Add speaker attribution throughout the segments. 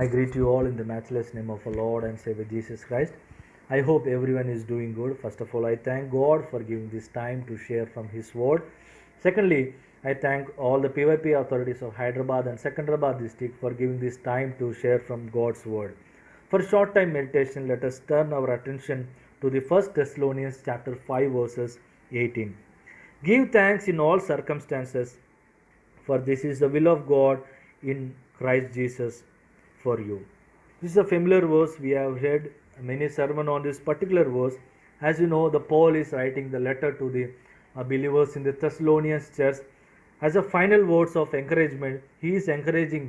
Speaker 1: I greet you all in the matchless name of our Lord and Savior Jesus Christ. I hope everyone is doing good. First of all, I thank God for giving this time to share from His Word. Secondly, I thank all the PYP authorities of Hyderabad and Secunderabad district for giving this time to share from God's Word. For short time meditation, let us turn our attention to the 1 Thessalonians chapter 5 verses 18. Give thanks in all circumstances, for this is the will of God in Christ Jesus for you. This is a familiar verse. We have read many sermon on this particular verse. As you know, the Paul is writing the letter to the believers in the Thessalonians church. As a final words of encouragement, he is encouraging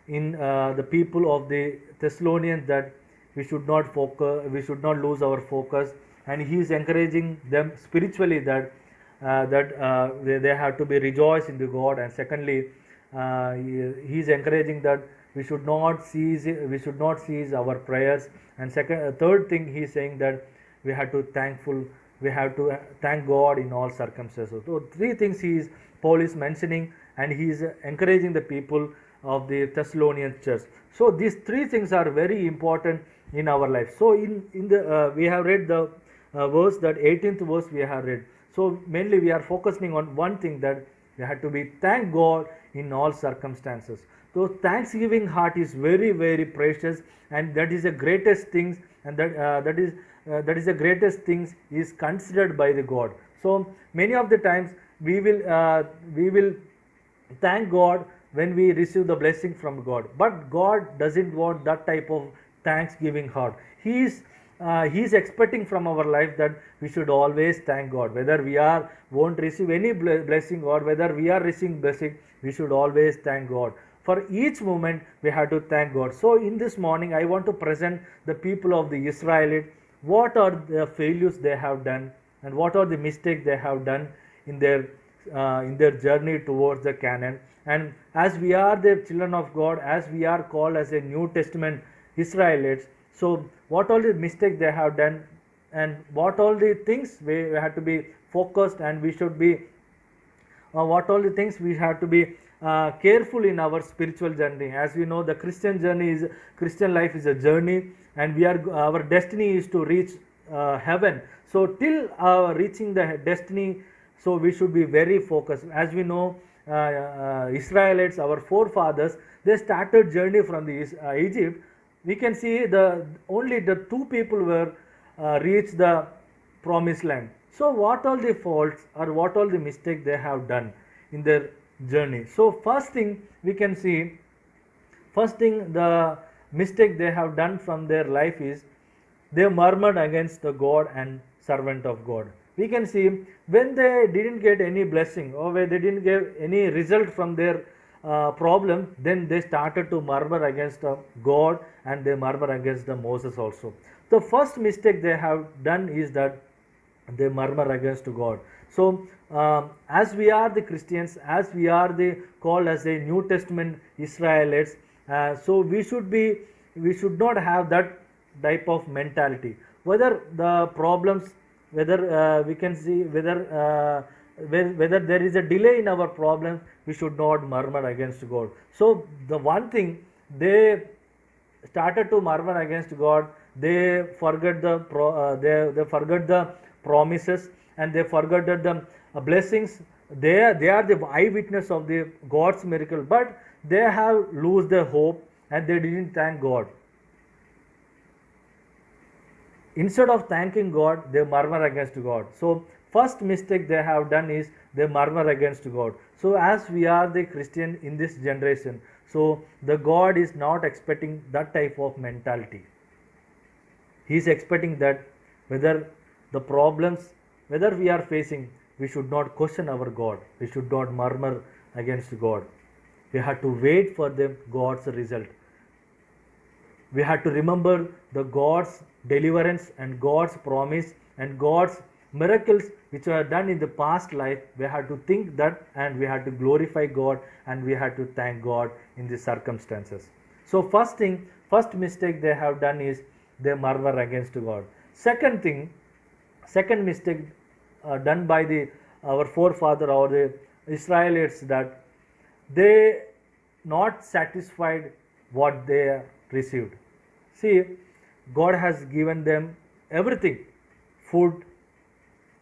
Speaker 1: in the people of the Thessalonians that we should not lose our focus, and he is encouraging them spiritually that they have to be rejoiced in the God. And secondly, he is encouraging that we should not cease our prayers. And third thing, he is saying that we have to thank God in all circumstances. So three things Paul is mentioning, and he is encouraging the people of the Thessalonian church. So these three things are very important in our life. So in the we have read the verse, that 18th verse we have read. So mainly we are focusing on one thing, that we have to be thank God in all circumstances. So thanksgiving heart is very very precious, and that is the greatest things, and that is the greatest things is considered by the God. So many of the times we will thank God when we receive the blessing from God, but God doesn't want that type of thanksgiving heart. He is expecting from our life that we should always thank God, whether we are won't receive any blessing or whether we are receiving blessing. We should always thank God. For each moment we have to thank God. So in this morning I want to present the people of the Israelite, what are the failures they have done and what are the mistakes they have done in their journey towards the Canaan. And as we are the children of God, as we are called as a New Testament Israelites, so what all the mistakes they have done, and what all the things we have to be focused, and we should be what all the things we have to be careful in our spiritual journey. As we know, the Christian life is a journey, and our destiny is to reach heaven. So till reaching the destiny, so we should be very focused. As we know, Israelites, our forefathers, they started journey from the Egypt. We can see only the two people were reached the promised land. So what all the faults or what all the mistakes they have done in their journey. So first thing we can see, the mistake they have done from their life is they murmured against the God and servant of God. We can see when they didn't get any blessing, or when they didn't get any result from their problem, then they started to murmur against God, and they murmur against the Moses also. The first mistake they have done is that they murmur against God. So as we are the Christians, as we are the called as a New Testament Israelites, so we should not have that type of mentality. Whether the problems, whether we can see whether there is a delay in our problems, we should not murmur against God. So the one thing, they started to murmur against God. They forgot they forgot the promises, and they forgot that the blessings. They are the eyewitness of the God's miracle, but they have lose their hope, and they didn't thank God. Instead of thanking God, they murmur against God. So first mistake they have done is they murmur against God. So as we are the Christian in this generation, so the God is not expecting that type of mentality. He is expecting that whether the problems, whether we are facing, we should not question our God. We should not murmur against God. We have to wait for the God's result. We have to remember the God's deliverance and God's promise and God's miracles which were done in the past life. We have to think that, and we have to glorify God, and we have to thank God in the circumstances. So first mistake they have done is they murmur against God. Second mistake done by our forefather or the Israelites, that they not satisfied what they received. See, God has given them everything, food,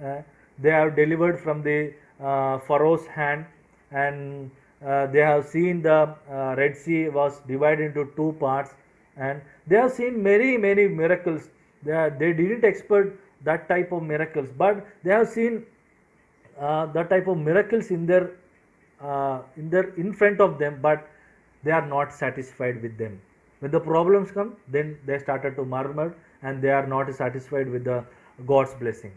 Speaker 1: uh, they have delivered from the Pharaoh's hand, and they have seen the Red Sea was divided into two parts, and they have seen many miracles. They didn't expect that type of miracles, but they have seen that type of miracles in front of them, but they are not satisfied with them. When the problems come, then they started to murmur, and they are not satisfied with the God's blessing.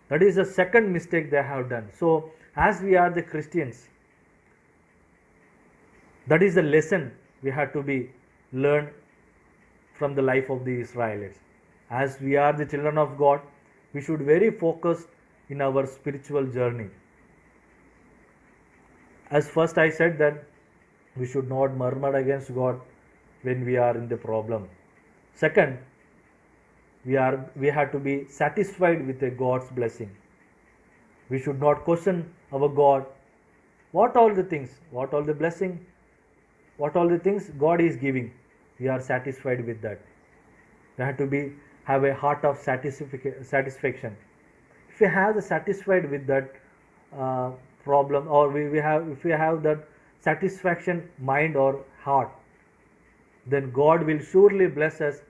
Speaker 1: That is the second mistake they have done. So as we are the Christians, that is the lesson we have to be learned from the life of the Israelites. As we are the children of God, we should very focused in our spiritual journey. As first I said that we should not murmur against God when we are in the problem. Second, we have to be satisfied with a God's blessing. We should not question our God. What all the things, what all the blessing, what all the things God is giving, we are satisfied with that. We have to have a heart of satisfaction. If we have the satisfied with that problem, or if we have that satisfaction mind or heart, then God will surely bless us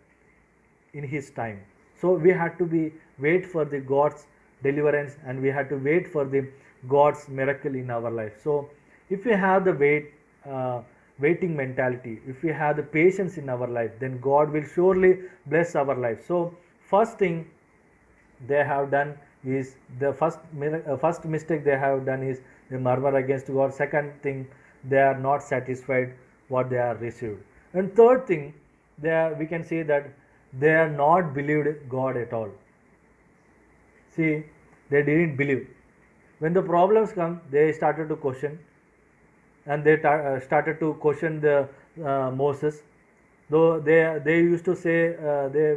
Speaker 1: in His time. So we have to wait for the God's deliverance, and we have to wait for the God's miracle in our life. So if we have the waiting mentality, if we have the patience in our life, then God will surely bless our life. So first thing they have done is the first mistake they have done is they murmur against God. Second thing, they are not satisfied what they are received. And third thing, we can say that they are not believed God at all. See, they didn't believe. When the problems come, they started to question, and they started to question the Moses. Though they used to say,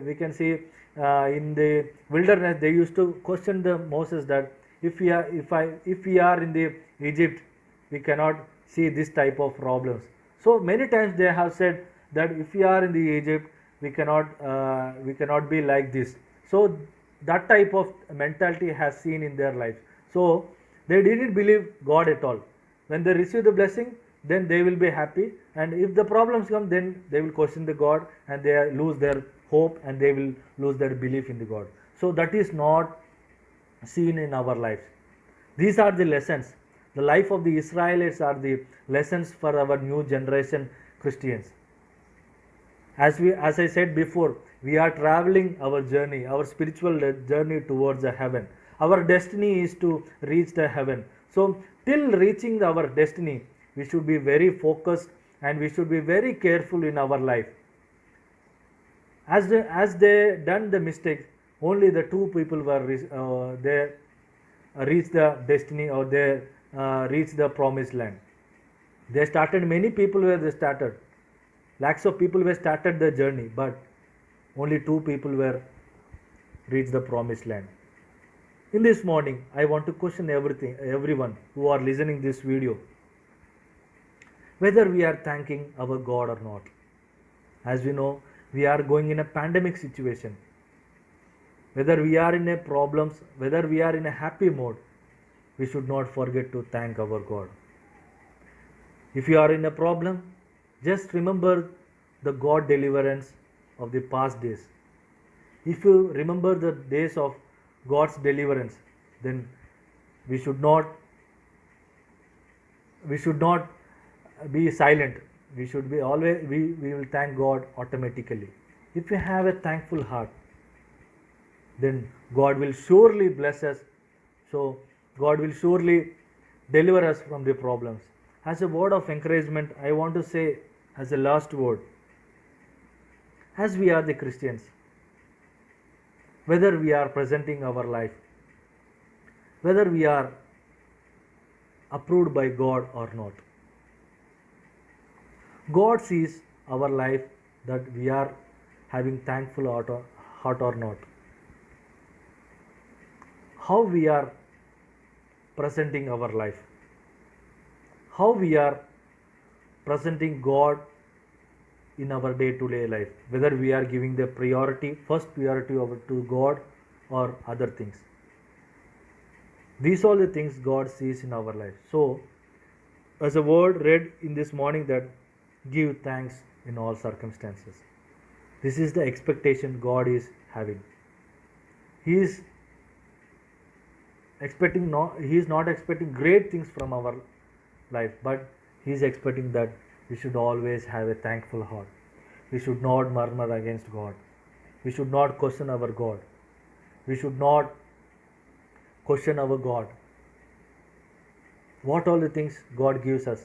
Speaker 1: we can see in the wilderness, they used to question the Moses that if we are in the Egypt, we cannot see this type of problems. So many times they have said that if we are in the Egypt, we cannot be like this. So that type of mentality has seen in their life. So they didn't believe God at all. When they receive the blessing, then they will be happy, and if the problems come, then they will question the God, and they lose their hope, and they will lose their belief in the God. So that is not seen in our lives. These are the lessons. The life of the Israelites are the lessons for our new generation Christians. As I said before, we are traveling our journey, our spiritual journey towards the heaven. Our destiny is to reach the heaven. So till reaching our destiny, we should be very focused, and we should be very careful in our life. As they done the mistakes, only the two people were they reached the destiny, or they reached the promised land. They started, many people were started. Lakhs of people were started the journey, but only two people were reached the promised land. In this morning, I want to question everyone who are listening this video, whether we are thanking our God or not. As we know, we are going in a pandemic situation. Whether we are in a problems, whether we are in a happy mode, we should not forget to thank our God. If you are in a problem, just remember the God deliverance of the past days. If you remember the days of God's deliverance, then we should not be silent. We should be always, we will thank God automatically. If we have a thankful heart, then God will surely bless us. So God will surely deliver us from the problems. As a word of encouragement, I want to say as a last word, as we are the Christians, whether we are presenting our life, whether we are approved by God or not, God sees our life, that we are having thankful heart or not. How we are presenting our life, how we are presenting God in our day-to-day life, whether we are giving the priority, first priority over to God or other things. These are the things God sees in our life. So, as a word read in this morning, that give thanks in all circumstances. This is the expectation God is having. He is he is not expecting great things from our life, but he is expecting that we should always have a thankful heart. We should not murmur against God. We should not question our God. We should not question our God. What all the things God gives us,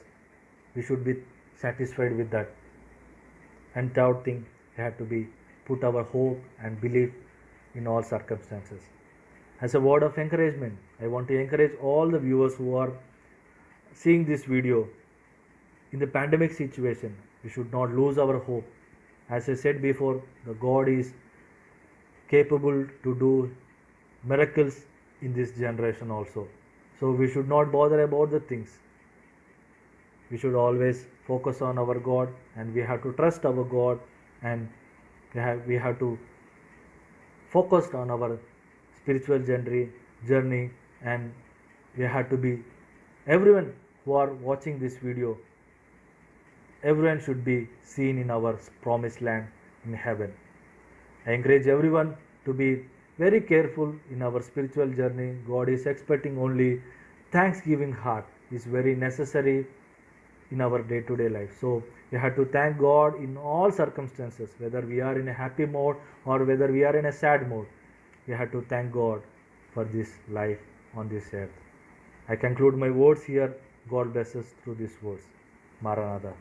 Speaker 1: we should be satisfied with that. And third thing, we have to be put our hope and belief in all circumstances. As a word of encouragement, I want to encourage all the viewers who are seeing this video. In the pandemic situation, we should not lose our hope. As I said before, the God is capable to do miracles in this generation also. So we should not bother about the things. We should always focus on our God, and we have to trust our God, and we have to focus on our spiritual journey, and we have to be, everyone who are watching this video, everyone should be seen in our promised land in heaven. I encourage everyone to be very careful in our spiritual journey. God is expecting only thanksgiving heart is very necessary in our day-to-day life. So we have to thank God in all circumstances, whether we are in a happy mode or whether we are in a sad mode. We have to thank God for this life on this earth. I conclude my words here. God bless us through these words. Maranatha.